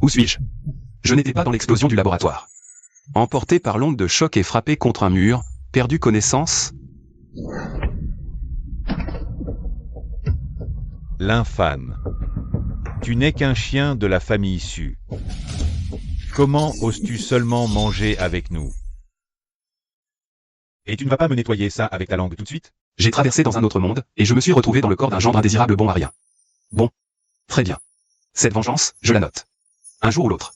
Où suis-je? Je n'étais pas dans l'explosion du laboratoire. Emporté par l'onde de choc et frappé contre un mur, perdu connaissance? L'infâme. Tu n'es qu'un chien de la famille Su. Comment oses-tu seulement manger avec nous? Et tu ne vas pas me nettoyer ça avec ta langue tout de suite? J'ai traversé dans un autre monde, et je me suis retrouvé dans le corps d'un gendre indésirable bon à rien. Bon. Très bien. Cette vengeance, je la note. Un jour ou l'autre.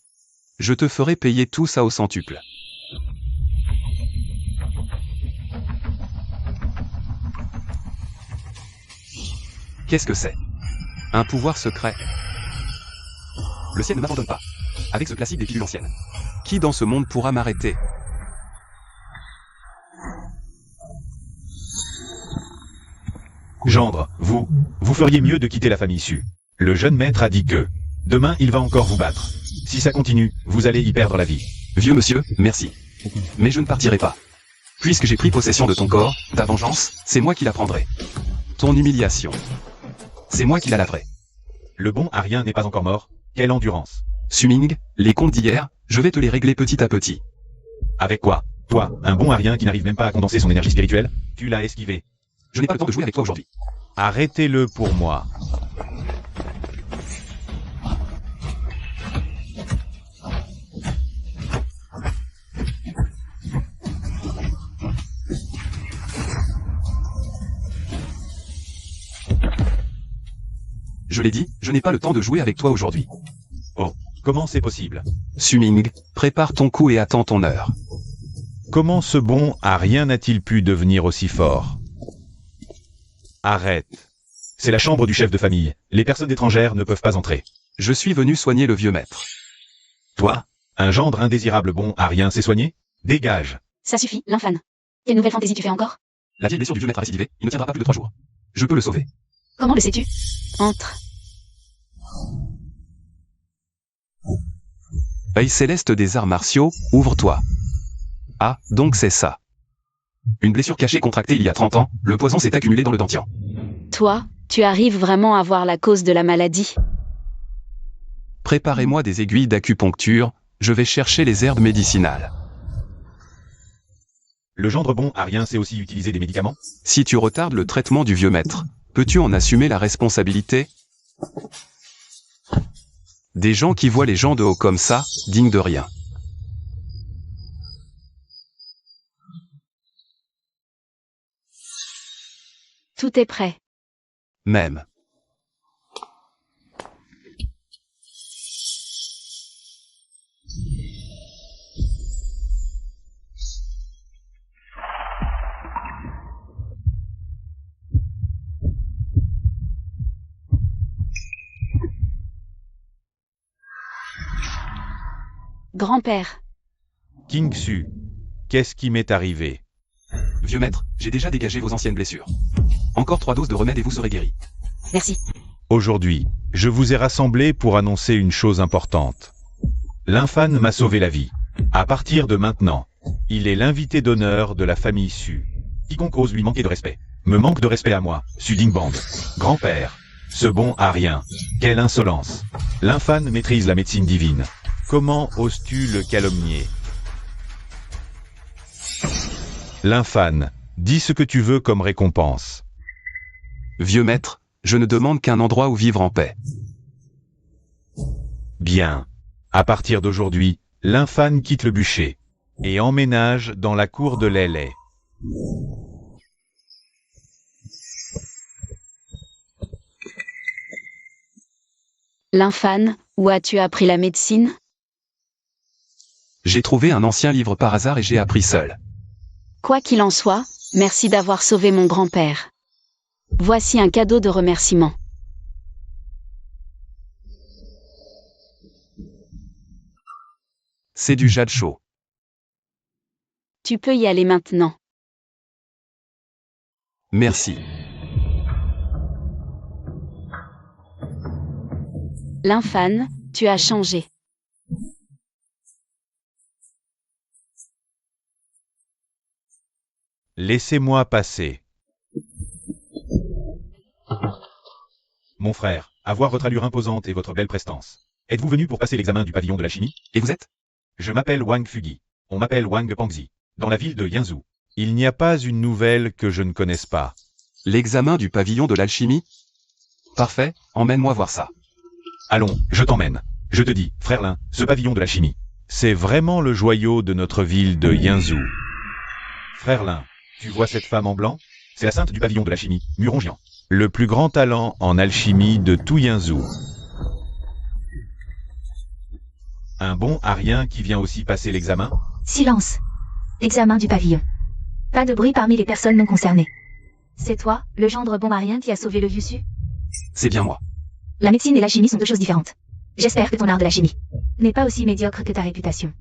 Je te ferai payer tout ça au centuple. Qu'est-ce que c'est? Un pouvoir secret. Le ciel ne m'abandonne pas. Avec ce classique des pilules anciennes. Qui dans ce monde pourra m'arrêter? Gendre, vous feriez mieux de quitter la famille Su. Le jeune maître a dit que demain il va encore vous battre. Si ça continue, vous allez y perdre la vie. Vieux monsieur, merci. Mais je ne partirai pas. Puisque j'ai pris possession de ton corps, ta vengeance, c'est moi qui la prendrai. Ton humiliation, c'est moi qui la laverai. Le bon Arien n'est pas encore mort, quelle endurance. Su-Ming, les comptes d'hier, je vais te les régler petit à petit. Avec quoi? Toi, un bon Arien qui n'arrive même pas à condenser son énergie spirituelle, tu l'as esquivé. Je n'ai pas le temps de jouer avec toi aujourd'hui. Arrêtez-le pour moi. Je l'ai dit, je n'ai pas le temps de jouer avec toi aujourd'hui. Oh, comment c'est possible? Su-Ming, prépare ton coup et attends ton heure. Comment ce bon Arien n'a-t-il pu devenir aussi fort? Arrête. C'est la chambre du chef de famille. Les personnes étrangères ne peuvent pas entrer. Je suis venu soigner le vieux maître. Toi, un gendre indésirable bon Arien s'est soigné? Dégage. Ça suffit, l'infâme. Quelle nouvelle fantaisie tu fais encore? La vieille blessure du vieux maître a récidivé, il ne tiendra pas plus de 3 jours. Je peux le sauver. Comment le sais-tu? Entre. Œil céleste des arts martiaux, ouvre-toi. Ah, donc c'est ça. Une blessure cachée contractée il y a 30 ans, le poison s'est accumulé dans le dentian. Toi, tu arrives vraiment à voir la cause de la maladie? Préparez-moi des aiguilles d'acupuncture, je vais chercher les herbes médicinales. Le gendre bon Arien sait aussi utiliser des médicaments? Si tu retardes le traitement du vieux maître, peux-tu en assumer la responsabilité? Des gens qui voient les gens de haut comme ça, dignes de rien. Tout est prêt. Même. Grand-père. King Su, qu'est-ce qui m'est arrivé? Vieux maître, j'ai déjà dégagé vos anciennes blessures. Encore 3 doses de remède et vous serez guéri. Merci. Aujourd'hui, je vous ai rassemblés pour annoncer une chose importante. L'infâme m'a sauvé la vie. À partir de maintenant, il est l'invité d'honneur de la famille Su. Quiconque ose lui manquer de respect, me manque de respect à moi, Su Dingband. Grand-père. Ce bon Arien. Quelle insolence. L'infâme maîtrise la médecine divine. Comment oses-tu le calomnier? L'infâme, dis ce que tu veux comme récompense. Vieux maître, je ne demande qu'un endroit où vivre en paix. Bien. À partir d'aujourd'hui, l'infâme quitte le bûcher et emménage dans la cour de Lélé. L'infâme, où as-tu appris la médecine? J'ai trouvé un ancien livre par hasard et j'ai appris seul. Quoi qu'il en soit, merci d'avoir sauvé mon grand-père. Voici un cadeau de remerciement. C'est du jade chaud. Tu peux y aller maintenant. Merci. L'infâme, tu as changé. Laissez-moi passer. Mon frère, à voir votre allure imposante et votre belle prestance. Êtes-vous venu pour passer l'examen du pavillon de l'alchimie? Et vous êtes? Je m'appelle Wang Fugi. On m'appelle Wang Pangzi. Dans la ville de Yanzhou. Il n'y a pas une nouvelle que je ne connaisse pas. L'examen du pavillon de l'alchimie? Parfait, emmène-moi voir ça. Allons, je t'emmène. Je te dis, frère Lin, ce pavillon de l'alchimie. C'est vraiment le joyau de notre ville de Yanzhou. Frère Lin, tu vois cette femme en blanc? C'est la sainte du pavillon de l'alchimie, Murongian. Le plus grand talent en alchimie de tout Yanzhou. Un bon arien qui vient aussi passer l'examen? Silence. Examen du pavillon. Pas de bruit parmi les personnes non concernées. C'est toi, le gendre bombarien qui a sauvé le vieux Su? C'est bien moi. La médecine et la chimie sont deux choses différentes. J'espère que ton art de la chimie n'est pas aussi médiocre que ta réputation.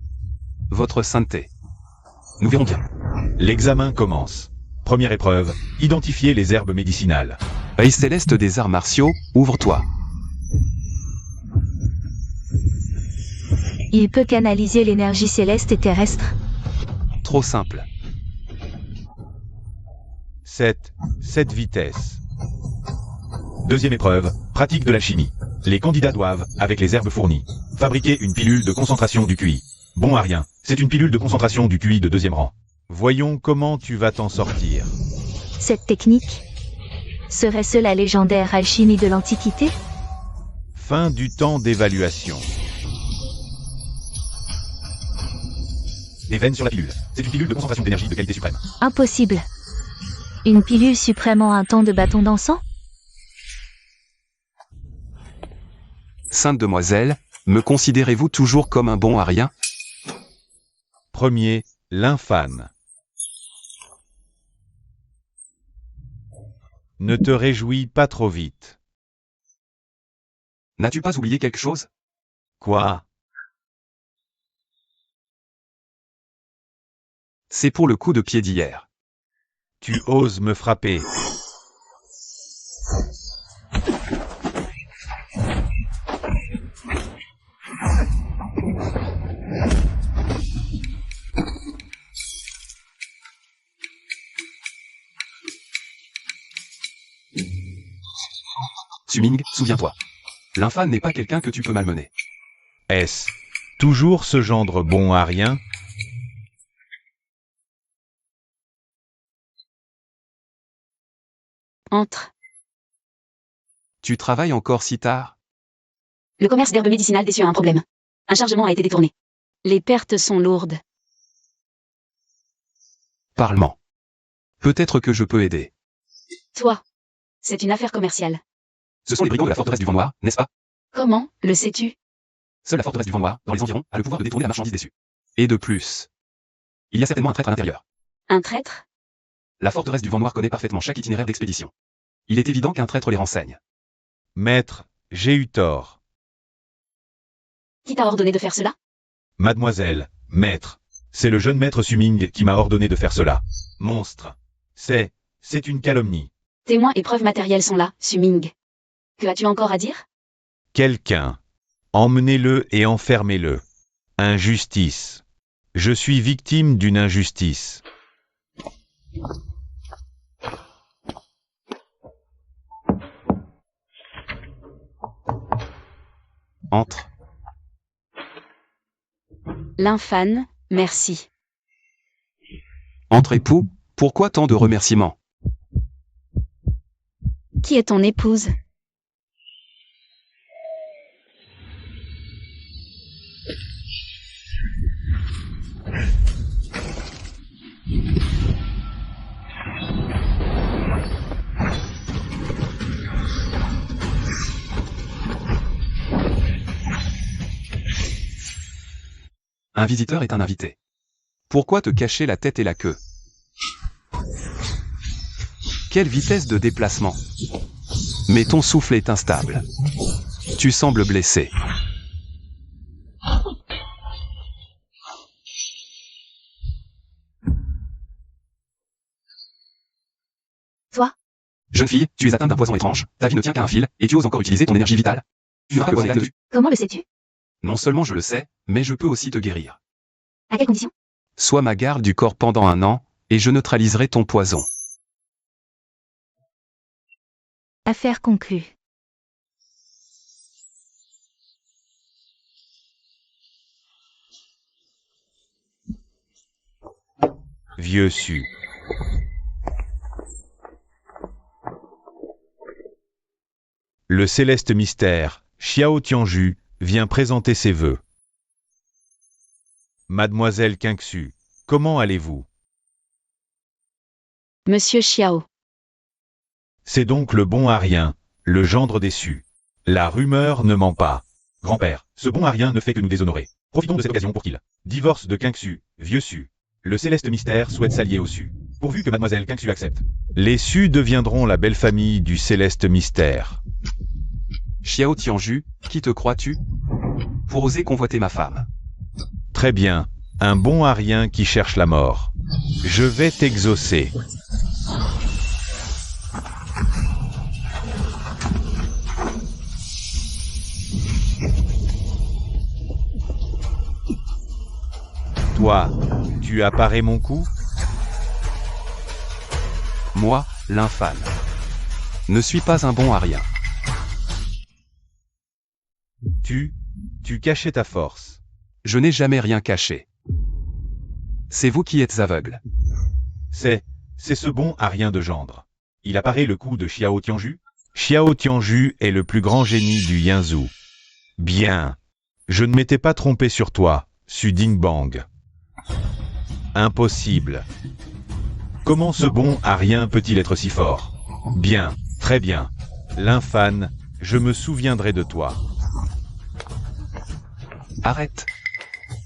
Votre sainteté. Nous verrons bien. L'examen commence. Première épreuve, identifier les herbes médicinales. Œil céleste des arts martiaux, ouvre-toi. Il peut canaliser l'énergie céleste et terrestre. Trop simple. 7 vitesses. Deuxième épreuve, pratique de l'alchimie. Les candidats doivent, avec les herbes fournies, fabriquer une pilule de concentration du QI. Bon arien, c'est une pilule de concentration du QI de 2e rang. Voyons comment tu vas t'en sortir. Cette technique serait-ce la légendaire alchimie de l'Antiquité? Fin du temps d'évaluation. Des veines sur la pilule. C'est une pilule de concentration d'énergie de qualité suprême. Impossible. Une pilule suprême en un temps de bâton d'encens? Sainte demoiselle, me considérez-vous toujours comme un bon arien? Premier, l'infâne. Ne te réjouis pas trop vite. N'as-tu pas oublié quelque chose? Quoi? C'est pour le coup de pied d'hier. Tu oses me frapper. Suming, souviens-toi. L'infâme n'est pas quelqu'un que tu peux malmener. Est-ce toujours ce gendre bon arien? Entre. Tu travailles encore si tard? Le commerce d'herbes médicinales des cieux a un problème. Un chargement a été détourné. Les pertes sont lourdes. Parlement. Peut-être que je peux aider. Toi. C'est une affaire commerciale. Ce sont les brigands de la forteresse du Vent Noir, n'est-ce pas? Comment, le sais-tu? Seule la forteresse du Vent Noir, dans les environs, a le pouvoir de détourner la marchandise déçue. Et de plus. Il y a certainement un traître à l'intérieur. Un traître? La forteresse du Vent Noir connaît parfaitement chaque itinéraire d'expédition. Il est évident qu'un traître les renseigne. Maître, j'ai eu tort. Qui t'a ordonné de faire cela? Mademoiselle, maître. C'est le jeune maître Suming qui m'a ordonné de faire cela. Monstre. C'est une calomnie. Témoins et preuves matérielles sont là, Suming. Que as-tu encore à dire? Quelqu'un. Emmenez-le et enfermez-le. Injustice. Je suis victime d'une injustice. Entre. L'infâne, merci. Entre époux, pourquoi tant de remerciements? Qui est ton épouse? Un visiteur est un invité. Pourquoi te cacher la tête et la queue? Quelle vitesse de déplacement? Mais ton souffle est instable. Tu sembles blessé. Toi? Jeune fille, tu es atteinte d'un poison étrange, ta vie ne tient qu'à un fil, et tu oses encore utiliser ton énergie vitale. Tu verras que c'est là-dessus. Comment le sais-tu? Non seulement je le sais, mais je peux aussi te guérir. À quelles conditions? Sois ma garde du corps pendant 1 an, et je neutraliserai ton poison. Affaire conclue. vieux Su. Le céleste mystère, Xiao Tianju, vient présenter ses vœux. Mademoiselle Qingxu, comment allez-vous? Monsieur Xiao. C'est donc le bon Arien, le gendre déçu. La rumeur ne ment pas. Grand-père, ce bon Arien ne fait que nous déshonorer. Profitons de cette occasion pour qu'il Divorce de Qingxu, vieux Su. Le céleste mystère souhaite s'allier au Su. Pourvu que mademoiselle Qingxu accepte. Les Su deviendront la belle famille du céleste mystère. Xiao Tianju, qui te crois-tu? Pour oser convoiter ma femme. Très bien, un bon Arien qui cherche la mort. Je vais t'exaucer. Toi, tu as paré mon coup? Moi, l'infâme. Ne suis pas un bon Arien. Tu cachais ta force. Je n'ai jamais rien caché. C'est vous qui êtes aveugle. C'est ce bon Arien de gendre. Il a paré le coup de Xiao Tianju? Xiao Tianju est le plus grand génie du Yinzhu. Bien. Je ne m'étais pas trompé sur toi, Su Dingbang. Impossible. Comment ce bon Arien peut-il être si fort? Bien, très bien. L'infâne, je me souviendrai de toi. Arrête.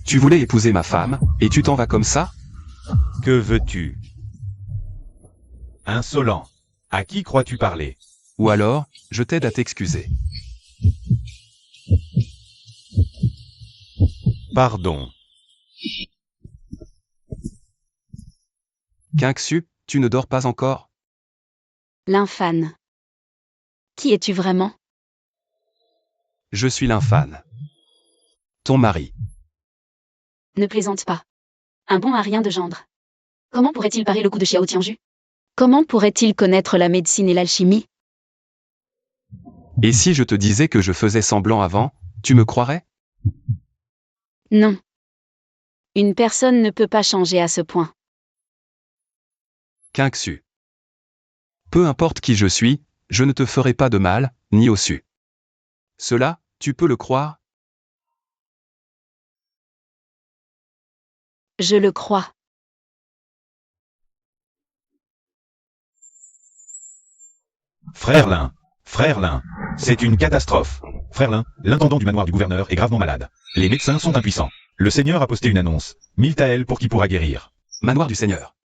Tu voulais épouser ma femme, et tu t'en vas comme ça? Que veux-tu? Insolent. À qui crois-tu parler? Ou alors, je t'aide à t'excuser. Pardon. Qingxu, tu ne dors pas encore? L'infâne. Qui es-tu vraiment? Je suis l'infâne. Ton mari. Ne plaisante pas. Un bon Arien de gendre. Comment pourrait-il parer le coup de Xiao Tianju? Comment pourrait-il connaître la médecine et l'alchimie? Et si je te disais que je faisais semblant avant, tu me croirais? Non. Une personne ne peut pas changer à ce point. Qingxu. Peu importe qui je suis, je ne te ferai pas de mal, ni au Su. Cela, tu peux le croire? Je le crois. Frère Lin, c'est une catastrophe. Frère Lin, l'intendant du manoir du gouverneur est gravement malade. Les médecins sont impuissants. Le Seigneur a posté une annonce. 1000 taels pour qui pourra guérir. Manoir du Seigneur.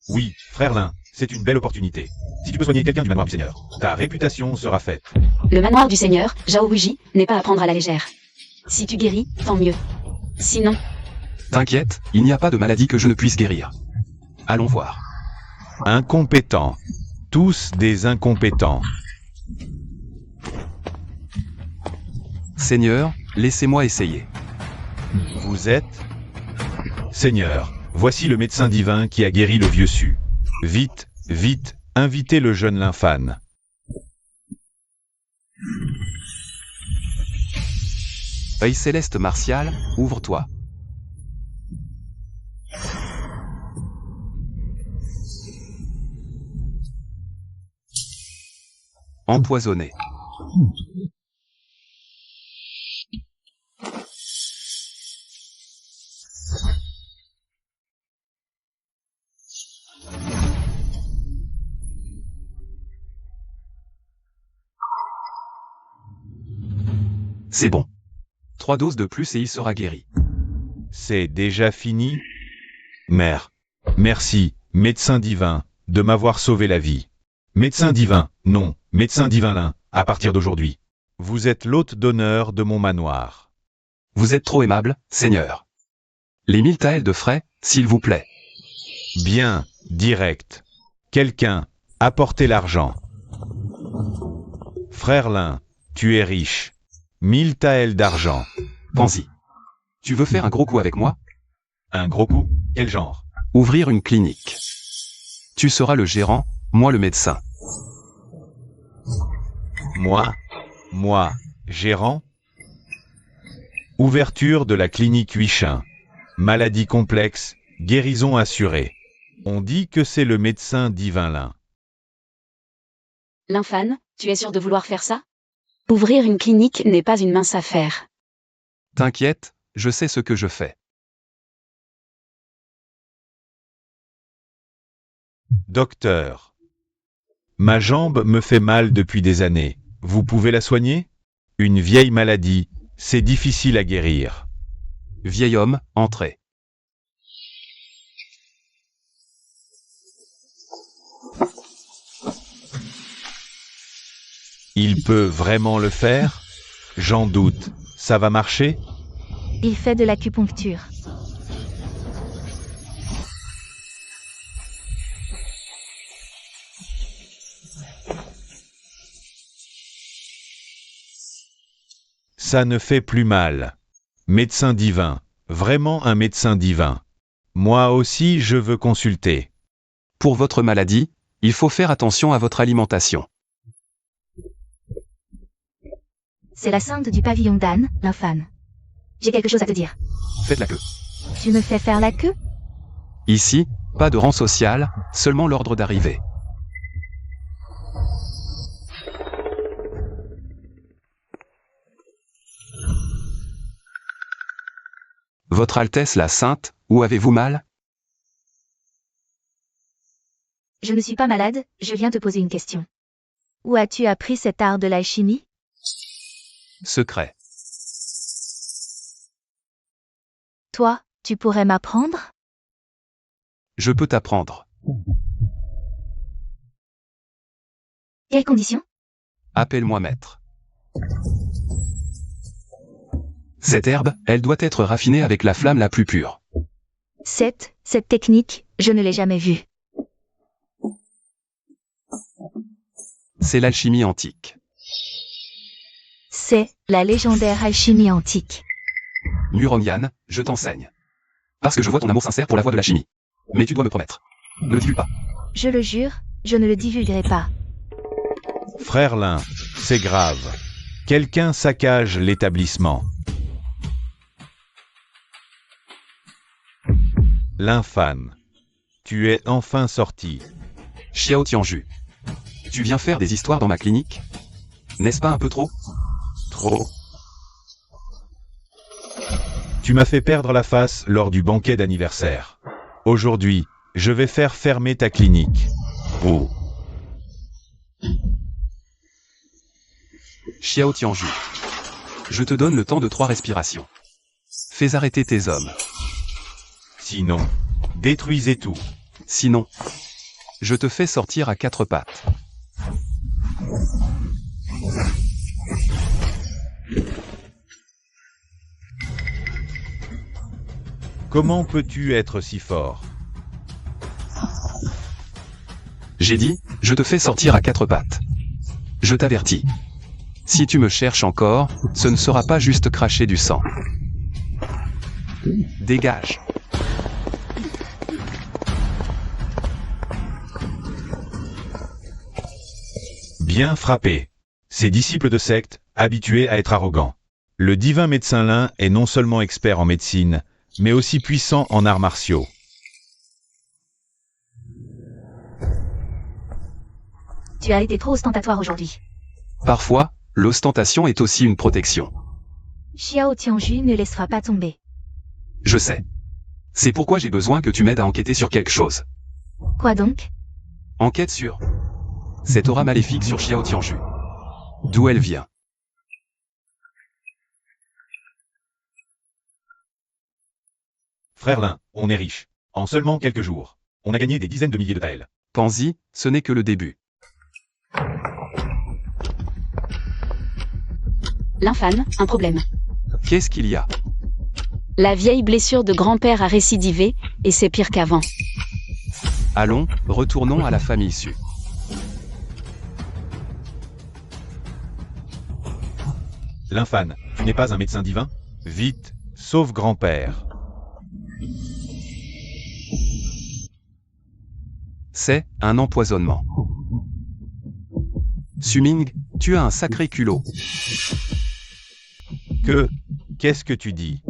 Oui, frère Lin, c'est une belle opportunité. Si tu peux soigner quelqu'un du manoir du Seigneur, ta réputation sera faite. Le manoir du Seigneur, Zhao Wuji, n'est pas à prendre à la légère. Si tu guéris, tant mieux. Sinon, T'inquiète, il n'y a pas de maladie que je ne puisse guérir. Allons voir. Incompétents. Tous des incompétents. Seigneur, laissez-moi essayer. Vous êtes? Seigneur, voici le médecin divin qui a guéri le vieux Su. Vite, vite, invitez le jeune l'infâne. Œil céleste martial, ouvre-toi. Empoisonné. C'est bon. 3 doses de plus et il sera guéri. C'est déjà fini? Mère. Merci, médecin divin, de m'avoir sauvé la vie. Médecin divin, non, médecin divin Lin, à partir d'aujourd'hui. Vous êtes l'hôte d'honneur de mon manoir. Vous êtes trop aimable, Seigneur. Les 1000 taels de frais, s'il vous plaît. Bien, direct. Quelqu'un, apportez l'argent. Frère Lin, tu es riche. 1000 taels d'argent. Pense-y. Tu veux faire un gros coup avec moi? Un gros coup? Quel genre? Ouvrir une clinique. Tu seras le gérant, moi le médecin. Moi, gérant? Ouverture de la clinique Huichin. Maladie complexe, guérison assurée. On dit que c'est le médecin divin Lin. Lynphane, tu es sûr de vouloir faire ça? Ouvrir une clinique n'est pas une mince affaire. T'inquiète, je sais ce que je fais. Docteur. Ma jambe me fait mal depuis des années. Vous pouvez la soigner? Une vieille maladie, c'est difficile à guérir. Vieil homme, entrez. Il peut vraiment le faire? J'en doute. Ça va marcher? Il fait de l'acupuncture. Ça ne fait plus mal. Médecin divin. Vraiment un médecin divin. Moi aussi je veux consulter. Pour votre maladie, il faut faire attention à votre alimentation. C'est la sainte du pavillon d'Anne, Lynphane. J'ai quelque chose à te dire. Faites la queue. Tu me fais faire la queue? Ici, pas de rang social, seulement l'ordre d'arrivée. Votre Altesse la Sainte, où avez-vous mal? Je ne suis pas malade, je viens te poser une question. Où as-tu appris cet art de l'alchimie? Secret. Toi, tu pourrais m'apprendre? Je peux t'apprendre. Quelles conditions? Appelle-moi maître. Cette herbe, elle doit être raffinée avec la flamme la plus pure. Cette technique, je ne l'ai jamais vue. C'est l'alchimie antique. C'est la légendaire alchimie antique. Muronian, je t'enseigne. Parce que je vois ton amour sincère pour la voie de la chimie. Mais tu dois me promettre. Ne le divulgue pas. Je le jure, je ne le divulguerai pas. Frère Lin, c'est grave. Quelqu'un saccage l'établissement. Lynphane. Tu es enfin sorti. Xiao Tianju. Tu viens faire des histoires dans ma clinique? N'est-ce pas un peu trop? Trop. Tu m'as fait perdre la face lors du banquet d'anniversaire. Aujourd'hui, je vais faire fermer ta clinique. Oh. Xiao Tianju. Je te donne le temps de 3 respirations. Fais arrêter tes hommes. Sinon, détruisez tout. Sinon, je te fais sortir à 4 pattes. Comment peux-tu être si fort? J'ai dit, je te fais sortir à 4 pattes. Je t'avertis. Si tu me cherches encore, ce ne sera pas juste cracher du sang. Dégage. Bien frappé. Ces disciples de secte, habitués à être arrogants. Le divin médecin Lin est non seulement expert en médecine, mais aussi puissant en arts martiaux. Tu as été trop ostentatoire aujourd'hui. Parfois, l'ostentation est aussi une protection. Xiao Tianju ne laissera pas tomber. Je sais. C'est pourquoi j'ai besoin que tu m'aides à enquêter sur quelque chose. Quoi donc? Enquête sur cette aura maléfique sur Xiao Tianju. D'où elle vient? Frère Lin, on est riche. En seulement quelques jours, on a gagné des dizaines de milliers de taels. Pansy, ce n'est que le début. Lynphane, un problème. Qu'est-ce qu'il y a? La vieille blessure de grand-père a récidivé, et c'est pire qu'avant. Allons, retournons à la famille issue. Lynphane, tu n'es pas un médecin divin? Vite, sauve grand-père. C'est un empoisonnement. Suming, tu as un sacré culot. Qu'est-ce que tu dis?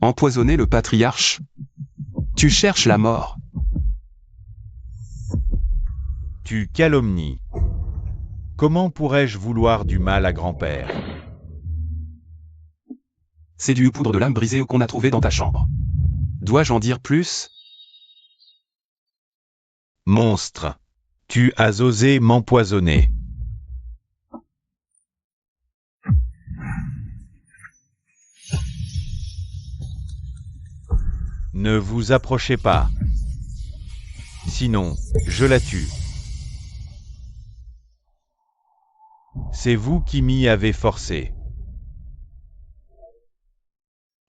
Empoisonner le patriarche? Tu cherches la mort. Tu calomnies. Comment pourrais-je vouloir du mal à grand-père? C'est du poudre de lame brisée qu'on a trouvé dans ta chambre. Dois-je en dire plus? Monstre. Tu as osé m'empoisonner. Ne vous approchez pas. Sinon, je la tue. C'est vous qui m'y avez forcé.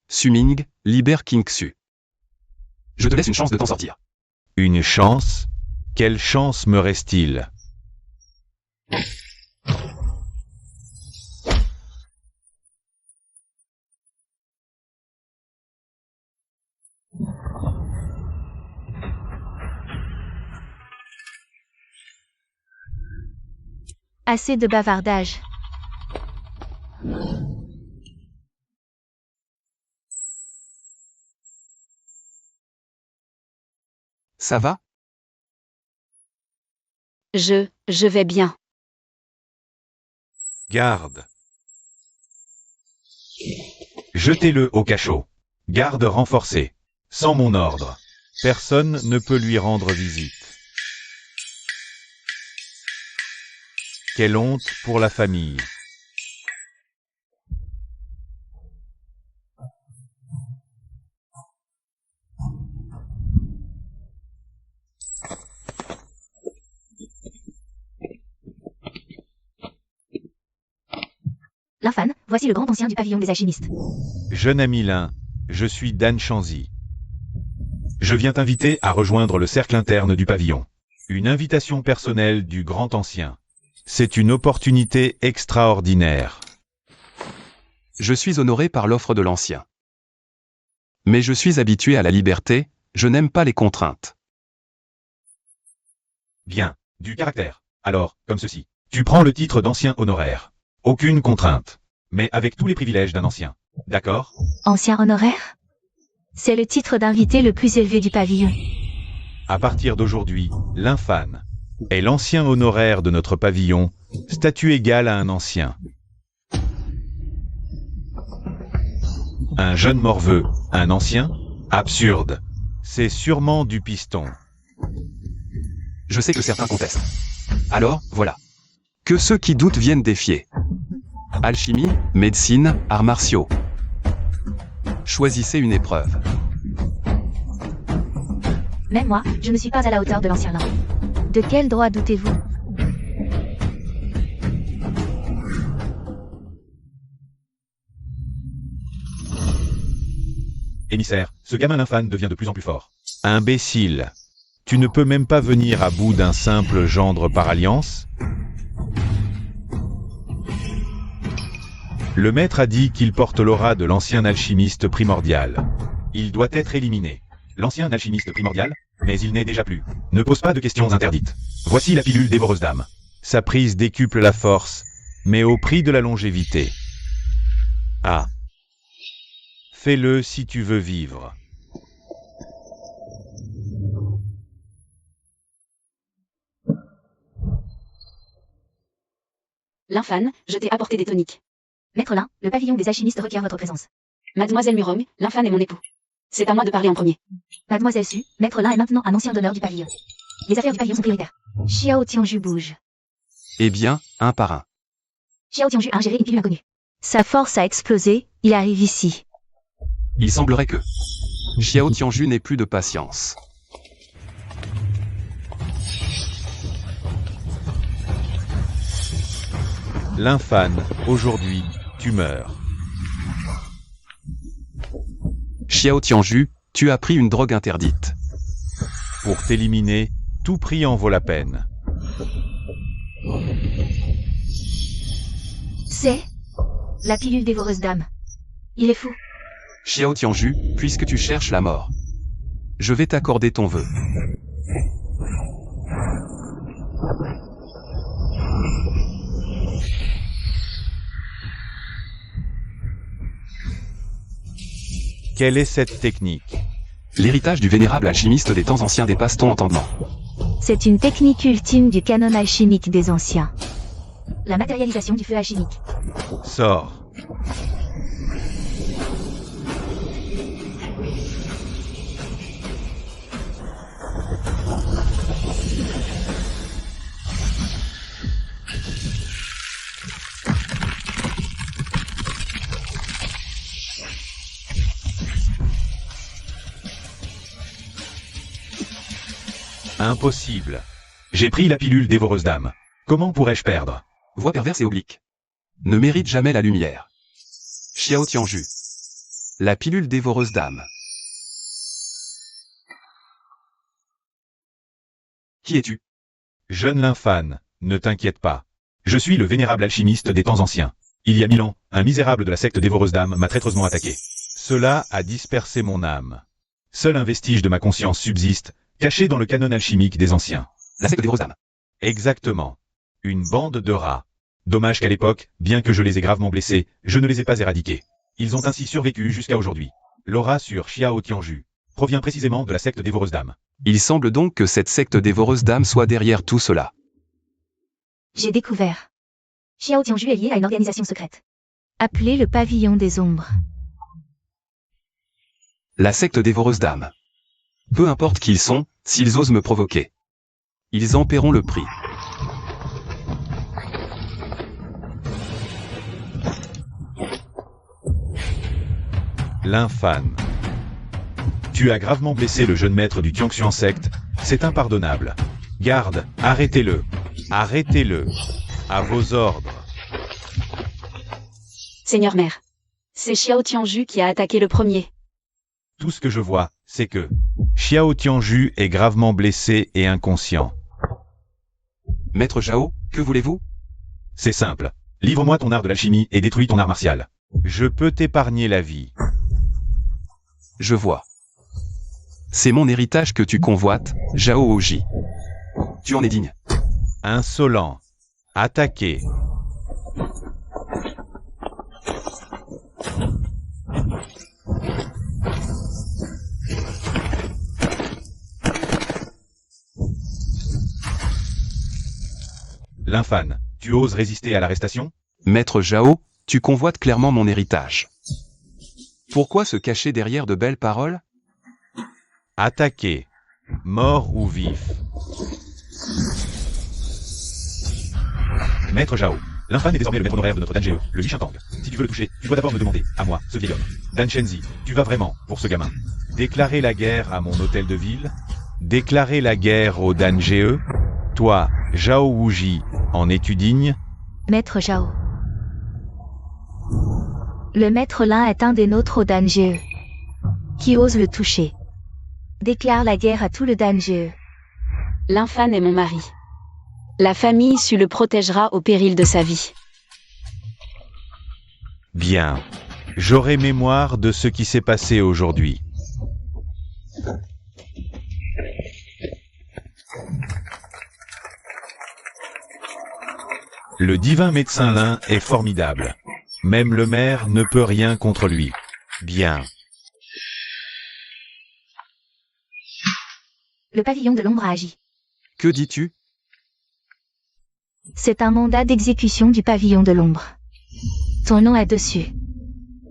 Suming, libère King Xu. Je te laisse une chance de t'en sortir. Une chance? Quelle chance me reste-t-il? Assez de bavardage. Ça va? Je vais bien. Garde. Jetez-le au cachot. Garde renforcée. Sans mon ordre. Personne ne peut lui rendre visite. Quelle honte pour la famille. L'infâme, voici le grand ancien du pavillon des alchimistes. Jeune ami Lin, je suis Dan Shanzi. Je viens t'inviter à rejoindre le cercle interne du pavillon. Une invitation personnelle du grand ancien. C'est une opportunité extraordinaire. Je suis honoré par l'offre de l'ancien. Mais je suis habitué à la liberté, je n'aime pas les contraintes. Bien, du caractère. Alors, comme ceci. Tu prends le titre d'ancien honoraire. Aucune contrainte. Mais avec tous les privilèges d'un ancien. D'accord? Ancien honoraire? C'est le titre d'invité le plus élevé du pavillon. À partir d'aujourd'hui, l'infâme est l'ancien honoraire de notre pavillon, statut égal à un ancien. Un jeune morveux, un ancien? Absurde. C'est sûrement du piston. Je sais que certains contestent. Alors, voilà. Que ceux qui doutent viennent défier. Alchimie, médecine, arts martiaux. Choisissez une épreuve. Même moi, je ne suis pas à la hauteur de l'ancien Lin. De quel droit doutez-vous? Émissaire, ce gamin l'infâme devient de plus en plus fort. Imbécile. Tu ne peux même pas venir à bout d'un simple gendre par alliance? Le maître a dit qu'il porte l'aura de l'ancien alchimiste primordial. Il doit être éliminé. L'ancien alchimiste primordial? Mais il n'est déjà plus. Ne pose pas de questions interdites. Voici la pilule dévoreuse d'âme. Sa prise décuple la force, mais au prix de la longévité. Ah. Fais-le si tu veux vivre. L'infâme, je t'ai apporté des toniques. Maître Lin, le pavillon des alchimistes requiert votre présence. Mademoiselle Murong, l'infâme est mon époux. C'est à moi de parler en premier. Mademoiselle Su, Maître Lin est maintenant un ancien d'honneur du pavillon. Les affaires du pavillon sont prioritaires. Xiao Tianju bouge. Eh bien, un par un. Xiao Tianju a ingéré une pilule inconnue. Sa force a explosé, il arrive ici. Il semblerait que Xiao Tianju n'ait plus de patience. L'infâme, aujourd'hui, tu meurs. Xiao Tianju, tu as pris une drogue interdite. Pour t'éliminer, tout prix en vaut la peine. C'est la pilule dévoreuse d'âme. Il est fou. Xiao Tianju, puisque tu cherches la mort, je vais t'accorder ton vœu. Quelle est cette technique? L'héritage du vénérable alchimiste des temps anciens dépasse ton entendement. C'est une technique ultime du canon alchimique des anciens. La matérialisation du feu alchimique. Sors. Impossible. J'ai pris la pilule dévoreuse d'âme. Comment pourrais-je perdre? Voix perverse et oblique. Ne mérite jamais la lumière. Xiao Tianju. La pilule dévoreuse d'âme. Qui es-tu? Jeune lymphane, ne t'inquiète pas. Je suis le vénérable alchimiste des temps anciens. Il y a 1000 ans, un misérable de la secte dévoreuse d'âme m'a traîtreusement attaqué. Cela a dispersé mon âme. Seul un vestige de ma conscience subsiste, caché dans le canon alchimique des anciens. La secte dévoreuse d'âme. Exactement. Une bande de rats. Dommage qu'à l'époque, bien que je les ai gravement blessés, je ne les ai pas éradiqués. Ils ont ainsi survécu jusqu'à aujourd'hui. L'aura sur Xiao Tianju provient précisément de la secte dévoreuse d'âme. Il semble donc que cette secte dévoreuse d'âme soit derrière tout cela. J'ai découvert. Xiao Tianju est lié à une organisation secrète. Appelée le Pavillon des Ombres. La secte dévoreuse d'âme. Peu importe qui ils sont, s'ils osent me provoquer. Ils en paieront le prix. Lymphane. Tu as gravement blessé le jeune maître du Tianxian secte, c'est impardonnable. Garde, arrêtez-le. Arrêtez-le. À vos ordres. Seigneur Mère. C'est Xiao Tianju qui a attaqué le premier. Tout ce que je vois, c'est que Xiao Tianju est gravement blessé et inconscient. Maître Zhao, que voulez-vous? C'est simple. Livre-moi ton art de l'alchimie et détruis ton art martial. Je peux t'épargner la vie. Je vois. C'est mon héritage que tu convoites, Zhao Oji. Tu en es digne. Insolent. Attaquez. Lymphane, tu oses résister à l'arrestation? Maître Zhao, tu convoites clairement mon héritage. Pourquoi se cacher derrière de belles paroles? Attaquez. Mort ou vif. Maître Zhao, Lymphane est désormais le maître honoraire de notre Dan Geo, le Lichin Tang. Si tu veux le toucher, tu dois d'abord me demander, à moi, ce vieil homme. Dan Shenzi, tu vas vraiment, pour ce gamin, déclarer la guerre à mon hôtel de ville? Déclarer la guerre au Dan Geo? Toi, Zhao Wuji, en es-tu digne? Maître Zhao. Le maître Lin est un des nôtres au Danjeu. Qui ose le toucher? Déclare la guerre à tout le Danjeu. Lymphane est mon mari. La famille issue le protégera au péril de sa vie. Bien. J'aurai mémoire de ce qui s'est passé aujourd'hui. Le divin médecin Lin est formidable. Même le maire ne peut rien contre lui. Bien. Le pavillon de l'ombre a agi. Que dis-tu? C'est un mandat d'exécution du pavillon de l'ombre. Ton nom est dessus.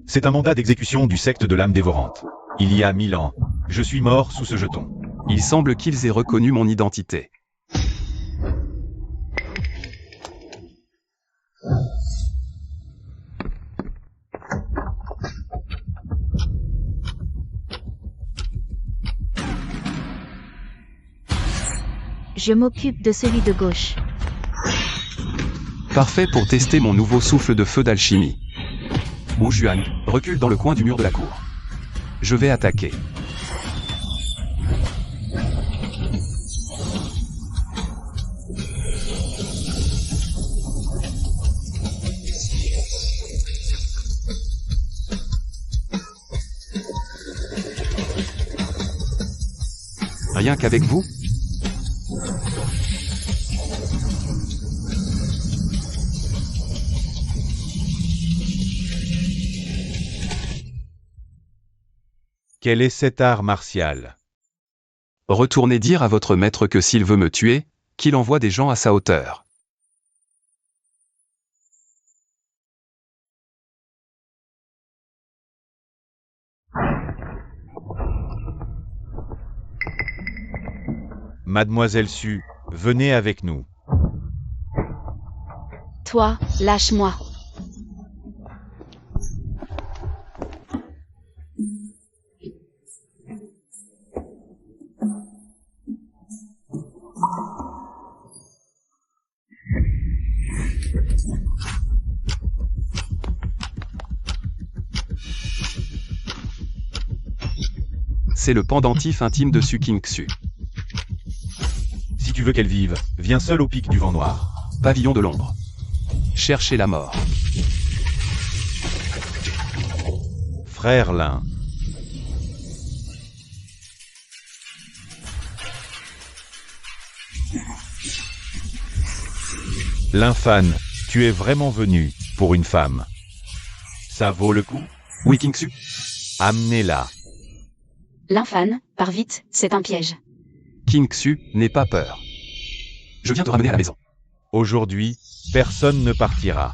C'est un mandat d'exécution du secte de l'âme dévorante. Il y a 1000 ans, je suis mort sous ce jeton. Il semble qu'ils aient reconnu mon identité. Je m'occupe de celui de gauche. Parfait pour tester mon nouveau souffle de feu d'alchimie. Wu Juan, recule dans le coin du mur de la cour. Je vais attaquer. Rien qu'avec vous? Quel est cet art martial? Retournez dire à votre maître que s'il veut me tuer, qu'il envoie des gens à sa hauteur. Mademoiselle Su, venez avec nous. Toi, lâche-moi. C'est le pendentif intime de Su King-Xu. Si tu veux qu'elle vive, viens seul au pic du vent noir. Pavillon de l'ombre. Cherchez la mort. Frère Lin. L'infane, tu es vraiment venu, pour une femme. Ça vaut le coup? Oui, King-Xu. Amenez-la. L'infane, pars vite, c'est un piège. King-Xu, n'aie pas peur. Je viens te ramener à la maison. Aujourd'hui, personne ne partira.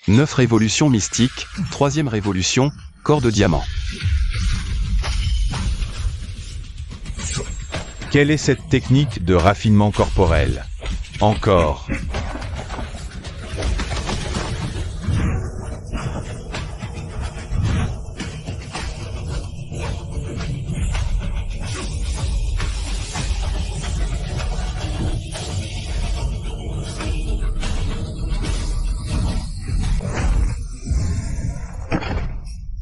9 révolutions mystiques, 3e révolution, corps de diamant. Quelle est cette technique de raffinement corporel? Encore.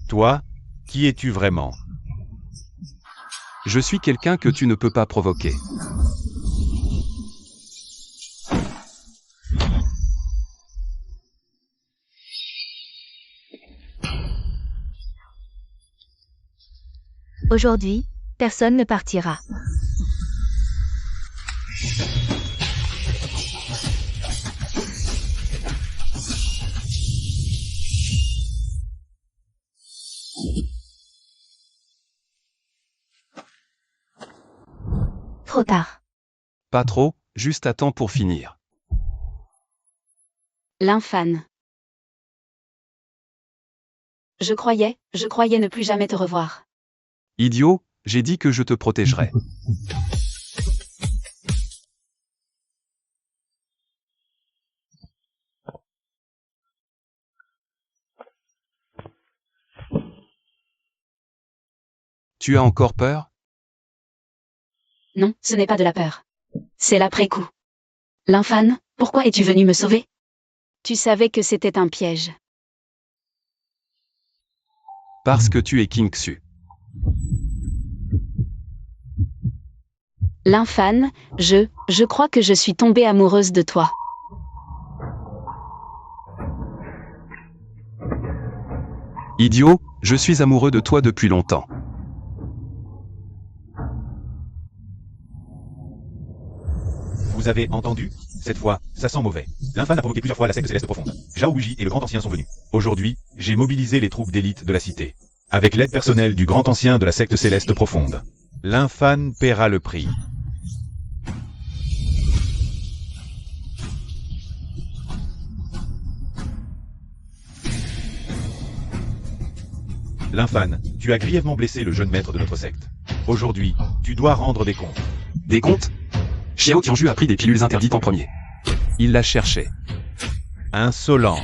Toi, qui es-tu vraiment? Je suis quelqu'un que tu ne peux pas provoquer. Aujourd'hui, personne ne partira. Trop tard. Pas trop, juste à temps pour finir. L'infane. Je croyais ne plus jamais te revoir. Idiot, j'ai dit que je te protégerais. Tu as encore peur? Non, ce n'est pas de la peur. C'est l'après-coup. L'infane, pourquoi es-tu venu me sauver? Tu savais que c'était un piège. Parce que tu es King-Xu. L'infane, je crois que je suis tombée amoureuse de toi. Idiot, je suis amoureux de toi depuis longtemps. Vous avez entendu? Cette fois, ça sent mauvais. L'infane a provoqué plusieurs fois la secte céleste profonde. Zhao Wuji et le Grand Ancien sont venus. Aujourd'hui, j'ai mobilisé les troupes d'élite de la cité. Avec l'aide personnelle du Grand Ancien de la secte céleste profonde. L'infane paiera le prix. L'infane, tu as grièvement blessé le jeune maître de notre secte. Aujourd'hui, tu dois rendre des comptes. Des comptes? Xiao Tianju a pris des pilules interdites en premier. Il l'a cherché. Insolent.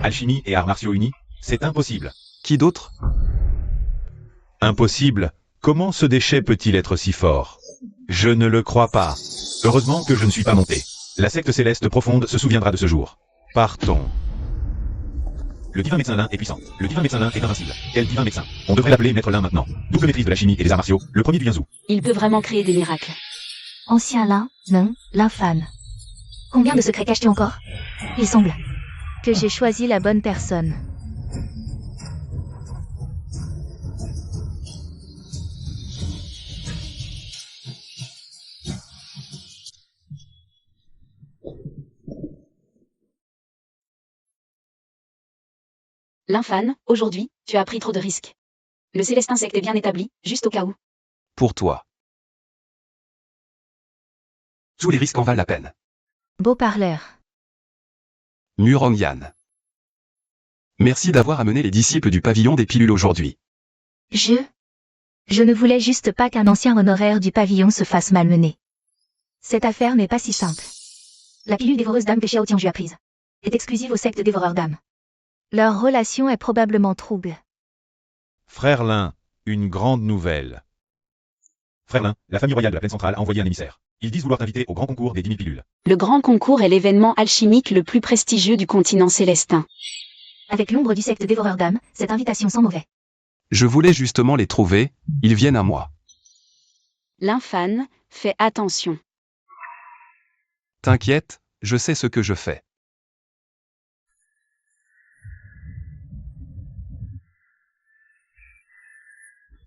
Alchimie et arts martiaux unis, c'est impossible. Qui d'autre? Impossible. Comment ce déchet peut-il être si fort? Je ne le crois pas. Heureusement que je ne suis pas monté. La secte céleste profonde se souviendra de ce jour. Partons. Le divin médecin Lin est puissant. Le divin médecin Lin est invincible. Quel divin médecin? On devrait l'appeler Maître Lin maintenant. Double maîtrise de la chimie et des arts martiaux. Le premier du Yanzhou. Il peut vraiment créer des miracles. Ancien Lin, non, l'infâme. Combien de secrets caches-tu encore? Il semble que j'ai choisi la bonne personne. L'infâme, aujourd'hui, tu as pris trop de risques. Le céleste insecte est bien établi, juste au cas où. Pour toi. Tous les risques en valent la peine. Beau parleur. Murong Yan. Merci d'avoir amené les disciples du pavillon des pilules aujourd'hui. Je ne voulais juste pas qu'un ancien honoraire du pavillon se fasse malmener. Cette affaire n'est pas si simple. La pilule dévoreuse d'âme que Xiao Tianju a prise est exclusive aux sectes dévoreurs d'âme. Leur relation est probablement trouble. Frère Lin, une grande nouvelle. Frère Lin, la famille royale de la plaine centrale a envoyé un émissaire. Ils disent vouloir t'inviter au grand concours des 10 000 pilules. Le grand concours est l'événement alchimique le plus prestigieux du continent célestin. Avec l'ombre du secte dévoreur d'âme, cette invitation sent mauvais. Je voulais justement les trouver, ils viennent à moi. L'infâme, fais attention. T'inquiète, je sais ce que je fais.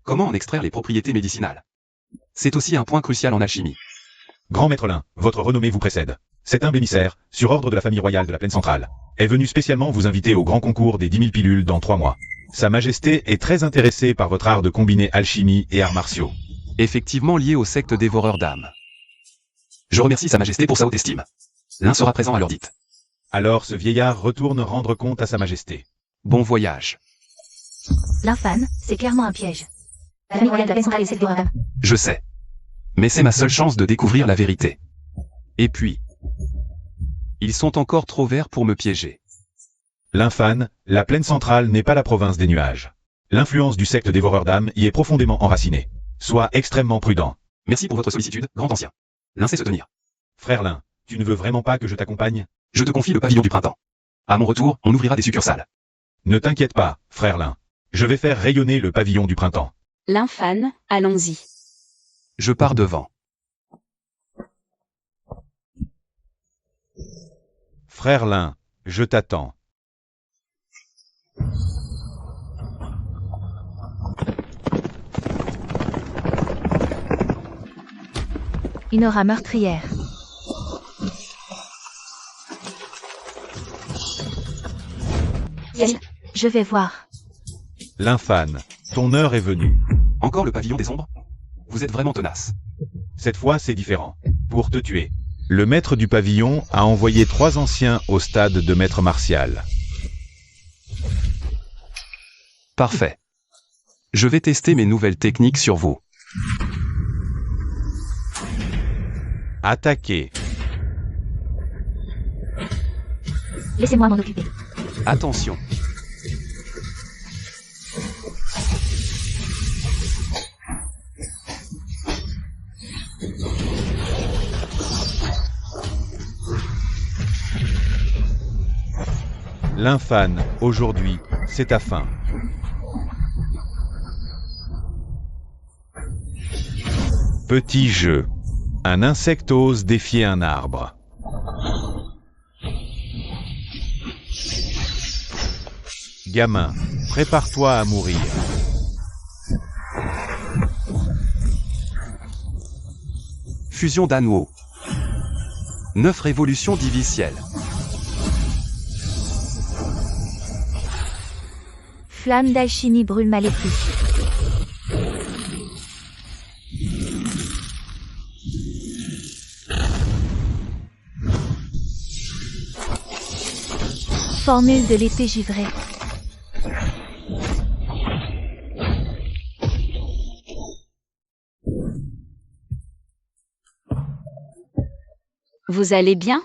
Comment en extraire les propriétés médicinales? C'est aussi un point crucial en alchimie. Grand maître Lin, votre renommée vous précède. Cet humble émissaire, sur ordre de la famille royale de la plaine centrale, est venu spécialement vous inviter au grand concours des 10 000 pilules dans 3 mois. Sa Majesté est très intéressée par votre art de combiner alchimie et arts martiaux. Effectivement lié au secte dévoreur d'âmes. Je remercie Sa Majesté pour sa haute estime. L'un sera présent à l'heure dite. Alors ce vieillard retourne rendre compte à Sa Majesté. Bon voyage. L'infâme, c'est clairement un piège. La famille royale de la plaine centrale et les sectes dévoreurs d'âme. Je sais. Mais c'est ma seule chance de découvrir la vérité. Et puis, ils sont encore trop verts pour me piéger. L'infâme, la plaine centrale n'est pas la province des nuages. L'influence du secte dévoreur d'âmes y est profondément enracinée. Sois extrêmement prudent. Merci pour votre sollicitude, grand ancien. L'un sait se tenir. Frère Lin, tu ne veux vraiment pas que je t'accompagne? Je te confie le pavillon du printemps. À mon retour, on ouvrira des succursales. Ne t'inquiète pas, frère Lin. Je vais faire rayonner le pavillon du printemps. L'infâme, allons-y. Je pars devant. Frère Lin, je t'attends. Une aura meurtrière. Je vais voir. L'infâme, ton heure est venue. Encore le pavillon des ombres? Vous êtes vraiment tenace. Cette fois, c'est différent. Pour te tuer. Le maître du pavillon a envoyé 3 anciens au stade de maître martial. Parfait. Je vais tester mes nouvelles techniques sur vous. Attaquez. Laissez-moi m'en occuper. Attention. L'infâme, aujourd'hui, c'est ta fin. Petit jeu. Un insecte ose défier un arbre. Gamin, prépare-toi à mourir. Fusion d'anneaux. 9 révolutions divicielles. Flamme d'alchimie brûle maléfique. Formule de l'épée givrée. Vous allez bien?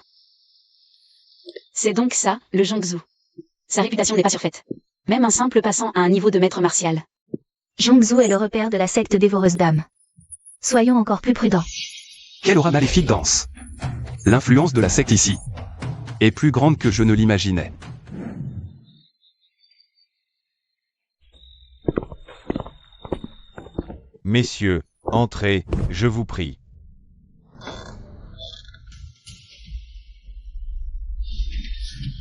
C'est donc ça, le Zhongzhou. Sa réputation n'est pas surfaite. Même un simple passant à un niveau de maître martial. Zhongzhou est le repère de la secte dévoreuse d'âmes. Soyons encore plus prudents. Quelle aura maléfique danse. L'influence de la secte ici est plus grande que je ne l'imaginais. Messieurs, entrez, je vous prie.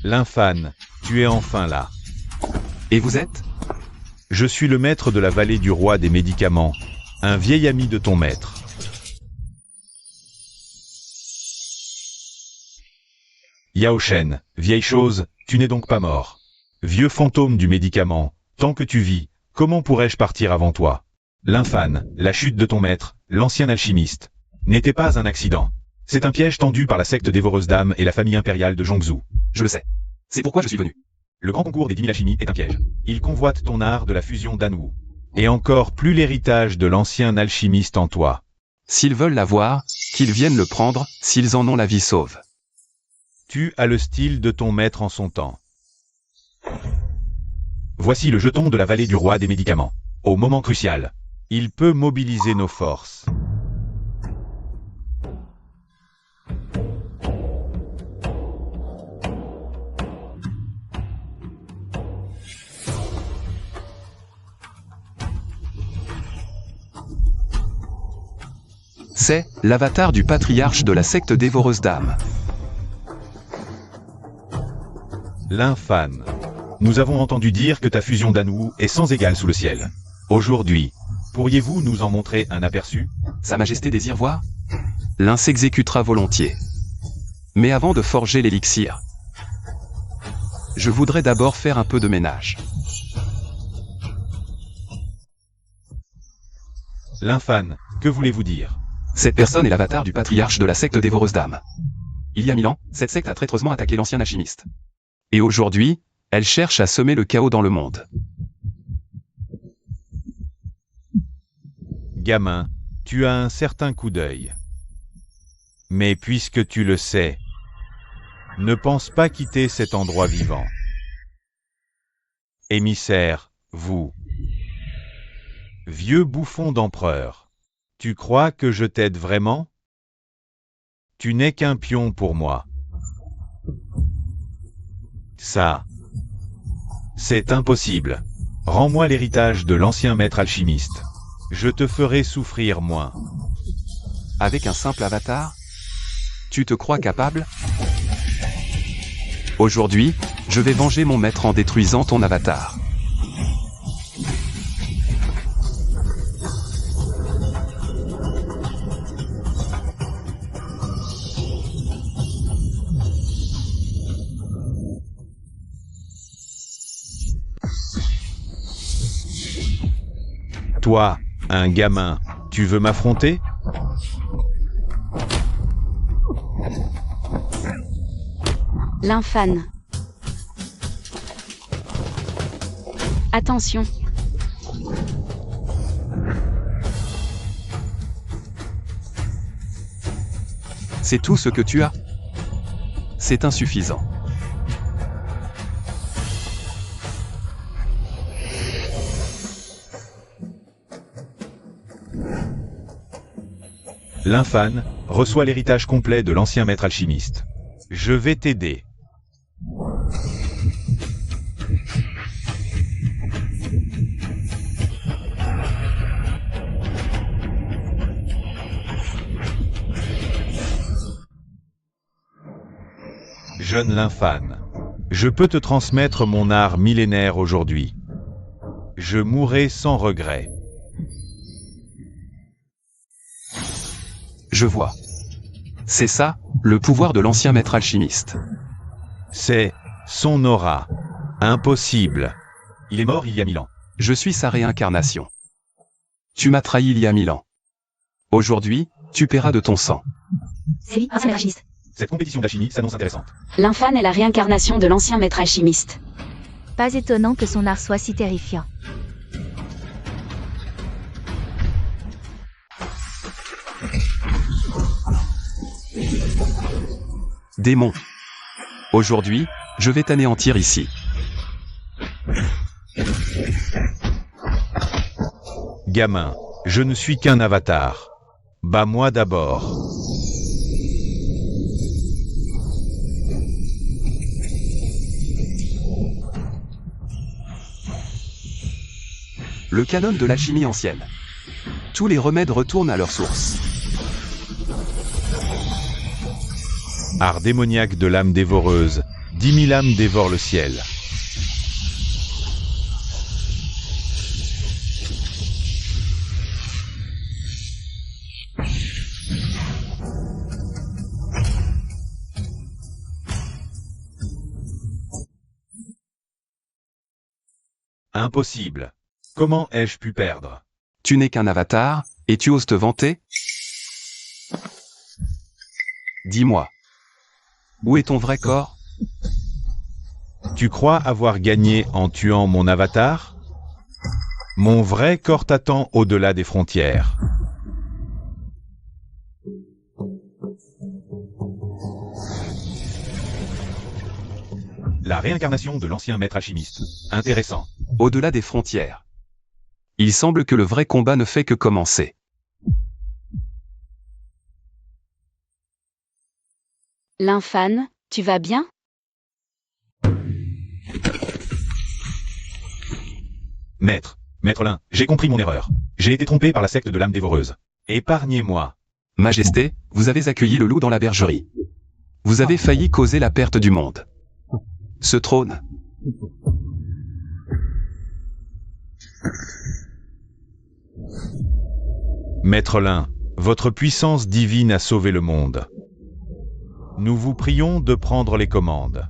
Lymphane, tu es enfin là. Et vous êtes? Je suis le maître de la vallée du roi des médicaments, un vieil ami de ton maître. Yao Shen, vieille chose, tu n'es donc pas mort. Vieux fantôme du médicament, tant que tu vis, comment pourrais-je partir avant toi? Lymphane, la chute de ton maître, l'ancien alchimiste, n'était pas un accident. C'est un piège tendu par la secte dévoreuse d'âmes et la famille impériale de Zhongzhou. Je le sais. C'est pourquoi je suis venu. Le grand concours des 10 000 alchimies est un piège. Il convoite ton art de la fusion d'Anwu. Et encore plus l'héritage de l'ancien alchimiste en toi. S'ils veulent l'avoir, qu'ils viennent le prendre, s'ils en ont la vie sauve. Tu as le style de ton maître en son temps. Voici le jeton de la vallée du roi des médicaments. Au moment crucial, il peut mobiliser nos forces. C'est l'avatar du patriarche de la secte dévoreuse d'âmes. Lymphane. Nous avons entendu dire que ta fusion d'Anwu est sans égale sous le ciel. Aujourd'hui, pourriez-vous nous en montrer un aperçu? Sa Majesté désire voir? L'un s'exécutera volontiers. Mais avant de forger l'élixir, je voudrais d'abord faire un peu de ménage. Lymphane, que voulez-vous dire? Cette personne est l'avatar du patriarche de la secte dévoreuse d'âmes. Il y a 1000 ans, cette secte a traîtreusement attaqué l'ancien alchimiste. Et aujourd'hui, elle cherche à semer le chaos dans le monde. Gamin, tu as un certain coup d'œil. Mais puisque tu le sais, ne pense pas quitter cet endroit vivant. Émissaire, vous, vieux bouffon d'empereur, tu crois que je t'aide vraiment? Tu n'es qu'un pion pour moi. Ça, c'est impossible. Rends-moi l'héritage de l'ancien maître alchimiste. Je te ferai souffrir moins. Avec un simple avatar? Tu te crois capable? Aujourd'hui, je vais venger mon maître en détruisant ton avatar. Toi, un gamin, tu veux m'affronter? Lymphane. Attention. C'est tout ce que tu as? C'est insuffisant. Lymphane, reçois l'héritage complet de l'ancien maître alchimiste. Je vais t'aider. Jeune Lymphane, je peux te transmettre mon art millénaire aujourd'hui. Je mourrai sans regret. Je vois. C'est ça, le pouvoir de l'ancien maître alchimiste. C'est son aura. Impossible. Il est mort il y a 1000 ans. Je suis sa réincarnation. Tu m'as trahi il y a 1000 ans. Aujourd'hui, tu paieras de ton sang. C'est lui, ancien maître alchimiste. Cette compétition d'alchimie s'annonce intéressante. Lymphane est la réincarnation de l'ancien maître alchimiste. Pas étonnant que son art soit si terrifiant. Démon. Aujourd'hui, je vais t'anéantir ici. Gamin, je ne suis qu'un avatar. Bats-moi d'abord. Le canon de l'alchimie ancienne. Tous les remèdes retournent à leur source. Art démoniaque de l'âme dévoreuse. 10 000 âmes dévorent le ciel. Impossible. Comment ai-je pu perdre? Tu n'es qu'un avatar, et tu oses te vanter? Dis-moi. Où est ton vrai corps? Tu crois avoir gagné en tuant mon avatar? Mon vrai corps t'attend au-delà des frontières. La réincarnation de l'ancien maître alchimiste. Intéressant. Au-delà des frontières. Il semble que le vrai combat ne fait que commencer. L'infane, tu vas bien? Maître Lin, j'ai compris mon erreur. J'ai été trompé par la secte de l'âme dévoreuse. Épargnez-moi. Majesté, vous avez accueilli le loup dans la bergerie. Vous avez failli causer la perte du monde. Ce trône. Maître Lin, votre puissance divine a sauvé le monde. Nous vous prions de prendre les commandes.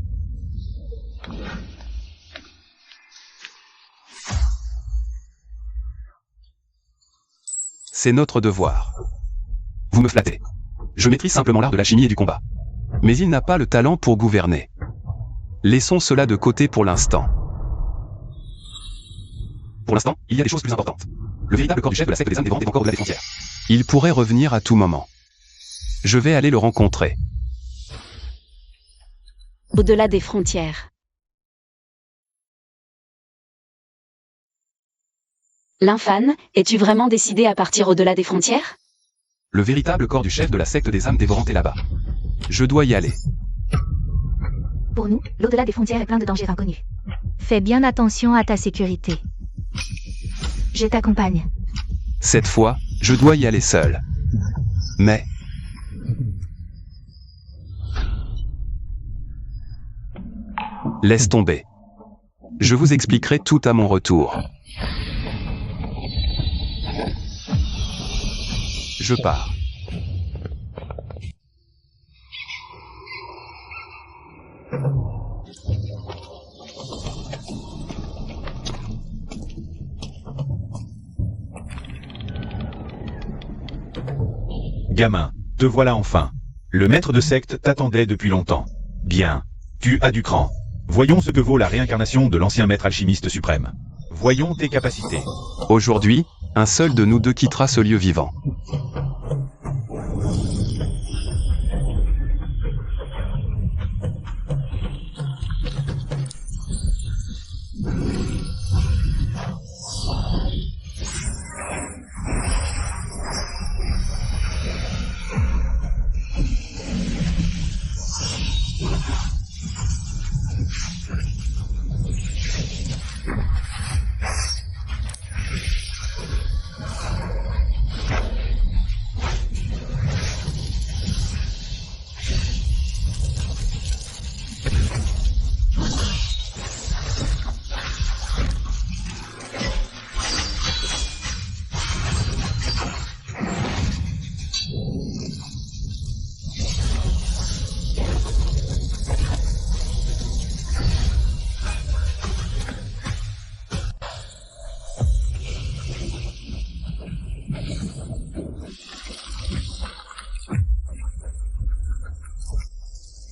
C'est notre devoir. Vous me flattez. Je maîtrise simplement l'art de la chimie et du combat. Mais il n'a pas le talent pour gouverner. Laissons cela de côté pour l'instant. Pour l'instant, il y a des choses plus importantes. Le véritable corps du chef de la secte des âmes dévorantes est encore au-delà des frontières. Il pourrait revenir à tout moment. Je vais aller le rencontrer. Au-delà des frontières. L'infane, es-tu vraiment décidé à partir au-delà des frontières? Le véritable corps du chef de la secte des âmes dévorantes est là-bas. Je dois y aller. Pour nous, l'au-delà des frontières est plein de dangers inconnus. Fais bien attention à ta sécurité. Je t'accompagne. Cette fois, je dois y aller seul. Mais... Laisse tomber. Je vous expliquerai tout à mon retour. Je pars. Gamin, te voilà enfin. Le maître de secte t'attendait depuis longtemps. Bien. Tu as du cran. Voyons ce que vaut la réincarnation de l'ancien maître alchimiste suprême. Voyons tes capacités. Aujourd'hui, un seul de nous deux quittera ce lieu vivant.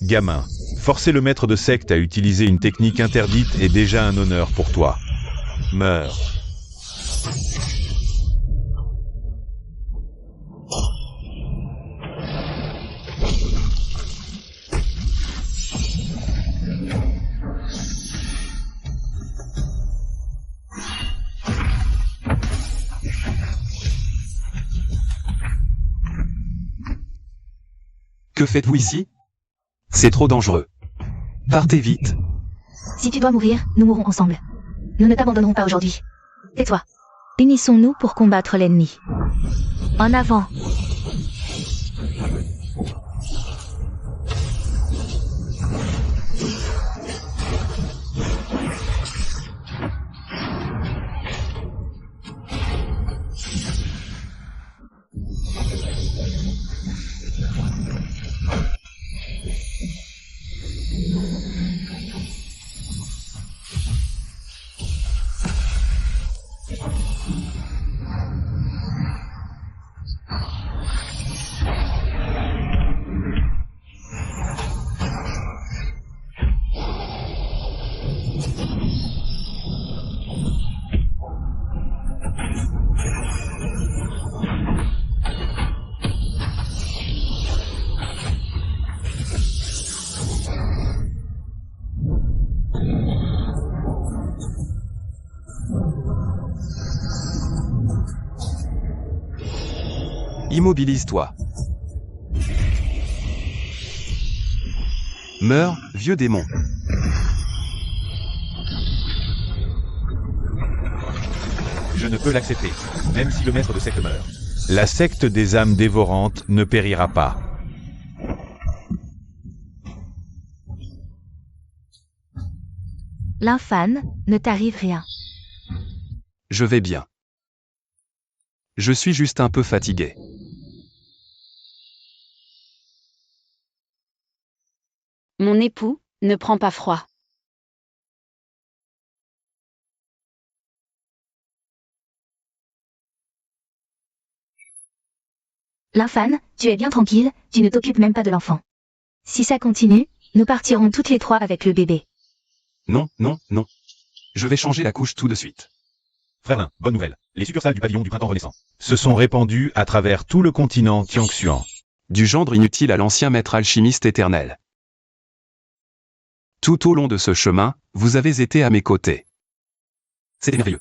Gamin, forcer le maître de secte à utiliser une technique interdite est déjà un honneur pour toi. Meurs. Que faites-vous ici? C'est trop dangereux. Partez vite. Si tu dois mourir, nous mourrons ensemble. Nous ne t'abandonnerons pas aujourd'hui. Tais-toi. Unissons-nous pour combattre l'ennemi. En avant. Immobilise-toi. Meurs, vieux démon. Je ne peux l'accepter, même si le maître de secte meurt. La secte des âmes dévorantes ne périra pas. L'infâne, ne t'arrive rien. Je vais bien. Je suis juste un peu fatigué. Mon époux ne prend pas froid. L'infâne, tu es bien tranquille, tu ne t'occupes même pas de l'enfant. Si ça continue, nous partirons toutes les trois avec le bébé. Non, non, non. Je vais changer la couche tout de suite. Frère Lin, bonne nouvelle. Les succursales du pavillon du printemps renaissant Se sont répandus à travers tout le continent Tianxuan. Du gendre inutile à l'ancien maître alchimiste éternel. Tout au long de ce chemin, vous avez été à mes côtés. C'était merveilleux.